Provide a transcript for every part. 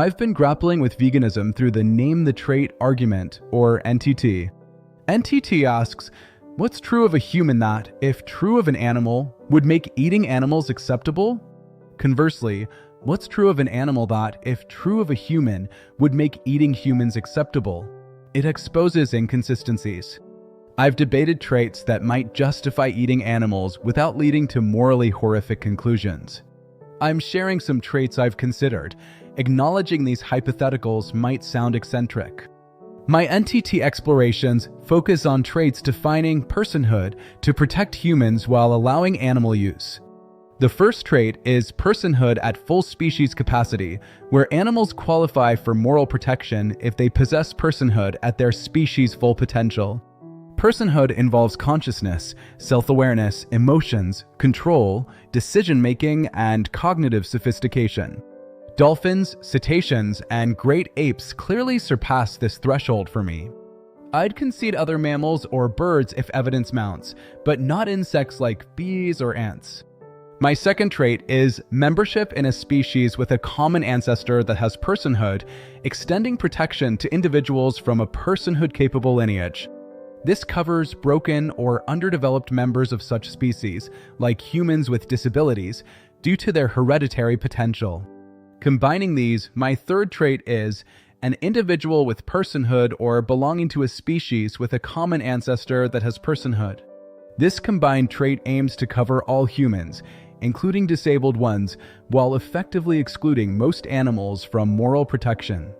I've been grappling with veganism through the name the trait argument, or NTT. NTT asks, what's true of a human that, if true of an animal, would make eating animals acceptable? Conversely, what's true of an animal that, if true of a human, would make eating humans acceptable? It exposes inconsistencies. I've debated traits that might justify eating animals without leading to morally horrific conclusions. I'm sharing some traits I've considered. Acknowledging these hypotheticals might sound eccentric. My NTT explorations focus on traits defining personhood to protect humans while allowing animal use. The first trait is personhood at full species capacity, where animals qualify for moral protection if they possess personhood at their species' full potential. Personhood involves consciousness, self-awareness, emotions, control, decision-making, and cognitive sophistication. Dolphins, cetaceans, and great apes clearly surpass this threshold for me. I'd concede other mammals or birds if evidence mounts, but not insects like bees or ants. My second trait is membership in a species with a common ancestor that has personhood, extending protection to individuals from a personhood-capable lineage. This covers broken or underdeveloped members of such species, like humans with disabilities, due to their hereditary potential. Combining these, my third trait is an individual with personhood or belonging to a species with a common ancestor that has personhood. This combined trait aims to cover all humans, including disabled ones, while effectively excluding most animals from moral protection.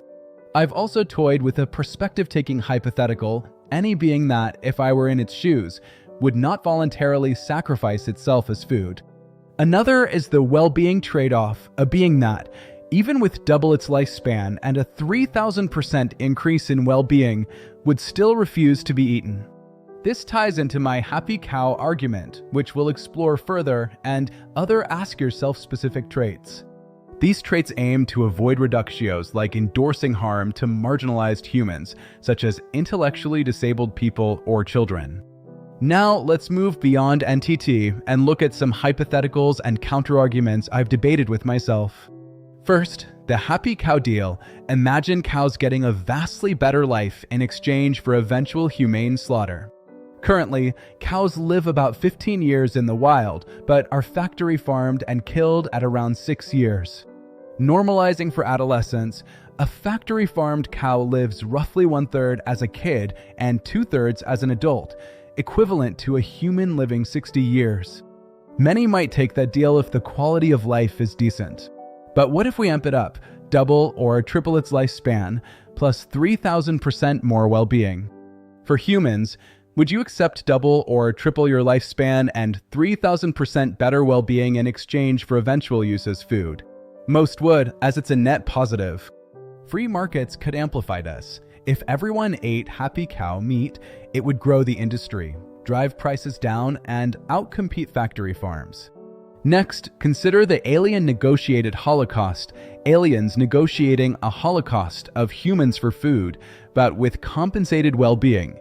I've also toyed with a perspective-taking hypothetical, any being that, if I were in its shoes, would not voluntarily sacrifice itself as food. Another is the well-being trade-off, a being that, even with double its lifespan and a 3,000% increase in well-being, would still refuse to be eaten. This ties into my happy cow argument, which we'll explore further, and other Ask Yourself specific traits. These traits aim to avoid reductios like endorsing harm to marginalized humans, such as intellectually disabled people or children. Now let's move beyond NTT and look at some hypotheticals and counterarguments I've debated with myself. First, the happy cow deal. Imagine cows getting a vastly better life in exchange for eventual humane slaughter. Currently, cows live about 15 years in the wild, but are factory farmed and killed at around 6 years. Normalizing for adolescence, a factory farmed cow lives roughly 1/3 as a kid and 2/3 as an adult, equivalent to a human living 60 years. Many might take that deal if the quality of life is decent. But what if we amp it up, double or triple its lifespan, plus 3,000% more well-being? For humans, would you accept double or triple your lifespan and 3,000% better well-being in exchange for eventual use as food? Most would, as it's a net positive. Free markets could amplify this. If everyone ate happy cow meat, it would grow the industry, drive prices down, and outcompete factory farms. Next, consider the alien-negotiated holocaust, aliens negotiating a holocaust of humans for food, but with compensated well-being.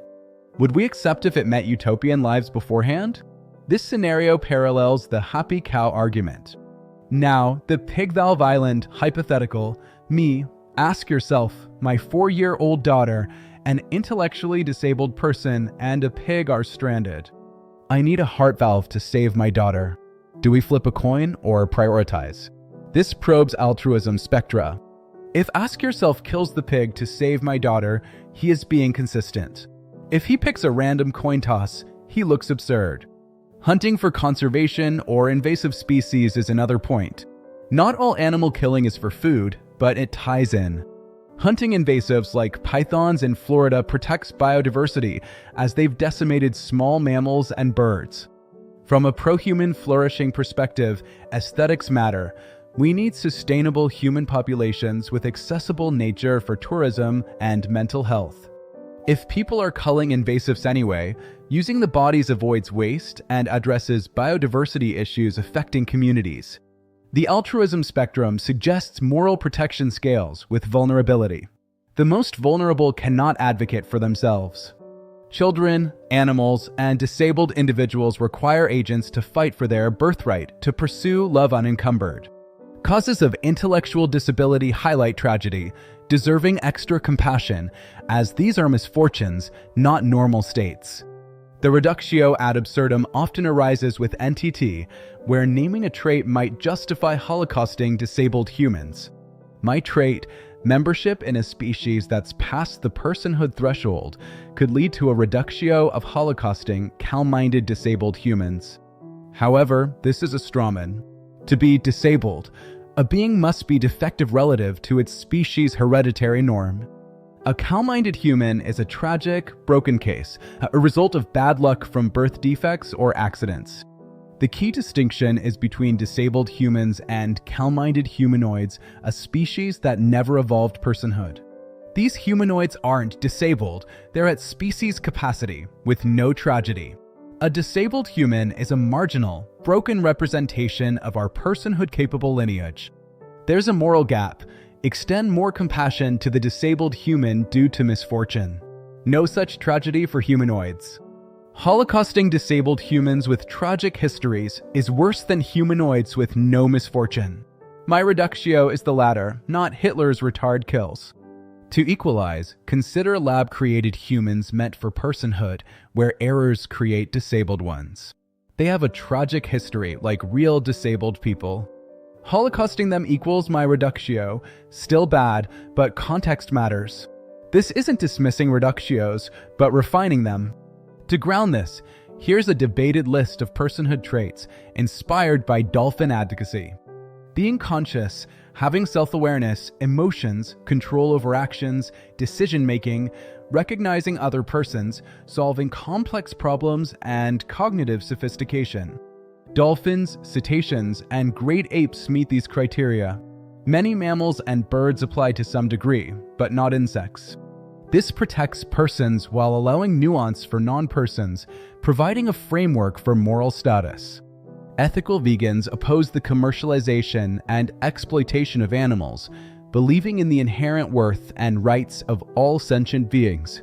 Would we accept if it met utopian lives beforehand? This scenario parallels the happy cow argument. Now, the pig valve island hypothetical, me, ask yourself, my 4-year-old daughter, an intellectually disabled person, and a pig are stranded. I need a heart valve to save my daughter. Do we flip a coin or prioritize? This probes altruism spectra. If Ask Yourself kills the pig to save my daughter, he is being consistent. If he picks a random coin toss, he looks absurd. Hunting for conservation or invasive species is another point. Not all animal killing is for food, but it ties in. Hunting invasives like pythons in Florida protects biodiversity as they've decimated small mammals and birds. From a pro-human flourishing perspective, aesthetics matter. We need sustainable human populations with accessible nature for tourism and mental health. If people are culling invasives anyway, using the bodies avoids waste and addresses biodiversity issues affecting communities. The altruism spectrum suggests moral protection scales with vulnerability. The most vulnerable cannot advocate for themselves. Children, animals, and disabled individuals require agents to fight for their birthright to pursue love unencumbered. Causes of intellectual disability highlight tragedy, deserving extra compassion, as these are misfortunes, not normal states. The reductio ad absurdum often arises with NTT, where naming a trait might justify holocausting disabled humans. My trait, membership in a species that's past the personhood threshold, could lead to a reductio of holocausting cow-minded disabled humans. However, this is a strawman. To be disabled, a being must be defective relative to its species' hereditary norm. A cow-minded human is a tragic, broken case, a result of bad luck from birth defects or accidents. The key distinction is between disabled humans and cow-minded humanoids, a species that never evolved personhood. These humanoids aren't disabled, they're at species capacity, with no tragedy. A disabled human is a marginal, broken representation of our personhood-capable lineage. There's a moral gap. Extend more compassion to the disabled human due to misfortune. No such tragedy for humanoids. Holocausting disabled humans with tragic histories is worse than humanoids with no misfortune. My reductio is the latter, not Hitler's retard kills. To equalize, consider lab-created humans meant for personhood, where errors create disabled ones. They have a tragic history like real disabled people. Holocausting them equals my reductio, still bad, but context matters. This isn't dismissing reductios, but refining them. To ground this, here's a debated list of personhood traits inspired by dolphin advocacy. Being conscious, having self-awareness, emotions, control over actions, decision-making, recognizing other persons, solving complex problems, and cognitive sophistication. Dolphins, cetaceans, and great apes meet these criteria. Many mammals and birds apply to some degree, but not insects. This protects persons while allowing nuance for non-persons, providing a framework for moral status. Ethical vegans oppose the commercialization and exploitation of animals, believing in the inherent worth and rights of all sentient beings.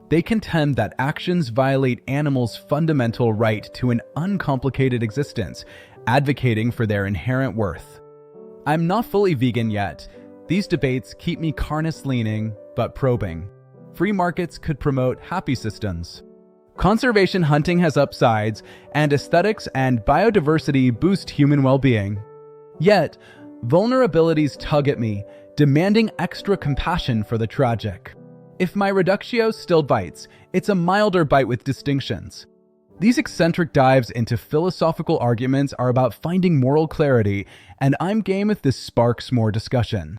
They contend that actions violate animals' fundamental right to an uncomplicated existence, advocating for their inherent worth. I'm not fully vegan yet. These debates keep me carnist-leaning, but probing. Free markets could promote happy systems. Conservation hunting has upsides, and aesthetics and biodiversity boost human well-being. Yet, vulnerabilities tug at me, demanding extra compassion for the tragic. If my reductio still bites, it's a milder bite with distinctions. These eccentric dives into philosophical arguments are about finding moral clarity, and I'm game if this sparks more discussion.